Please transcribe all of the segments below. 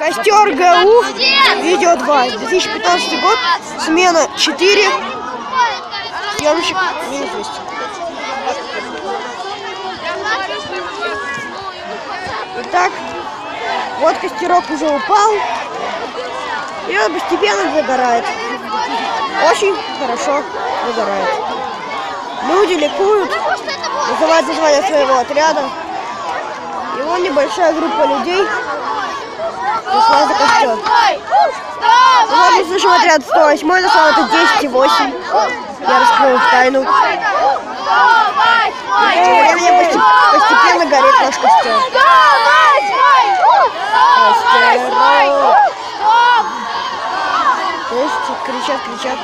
Костер ГУ, видео 2, 2015 год, смена 4, съемщик минус 200. Итак, вот костерок уже упал, и он постепенно загорает. Очень хорошо загорает. Люди ликуют, называют название своего отряда. И вон небольшая группа людей пришла за костер. Вот мы слышим отряд 108, на самом это 10,8. Я раскрою их тайну. И тем временем постепенно горит наш костер. То есть кричат.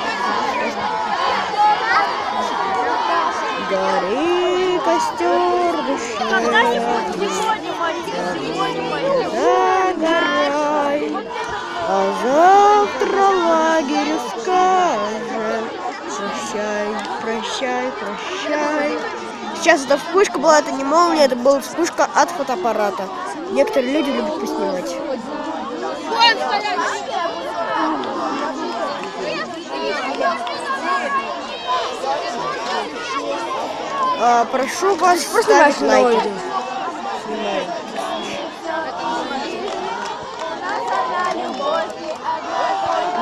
Гори, костер души, загорай, а завтра лагерю скажем прощай. Сейчас эта вспышка была, это не молния, это была вспышка от фотоаппарата. Некоторые люди любят поснимать. Прошу вас ставить лайки.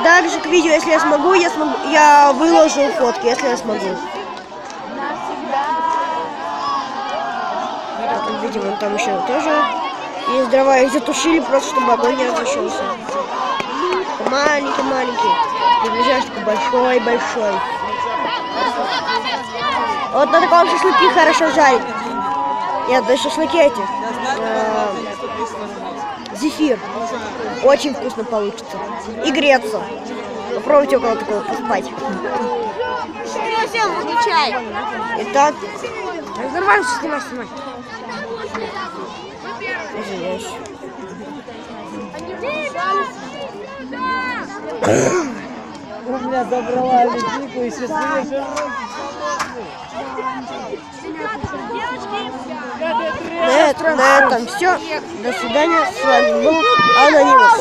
Также к видео, если я смогу, я выложу фотки, если я смогу. Видимо, там еще тоже есть дрова, их затушили просто, чтобы огонь не разрешился. Маленький. Приближаешь такой большой. Вот на таком шашлыки хорошо жарить. Нет, да шашлыки эти. Зефир. Очень вкусно получится. И греться. Попробуйте около такого поспать. Итак. Нормально, снимай. Извиняюсь. У меня забрала лепнику и сейчас на этом все. До свидания. С вами был Анонимус.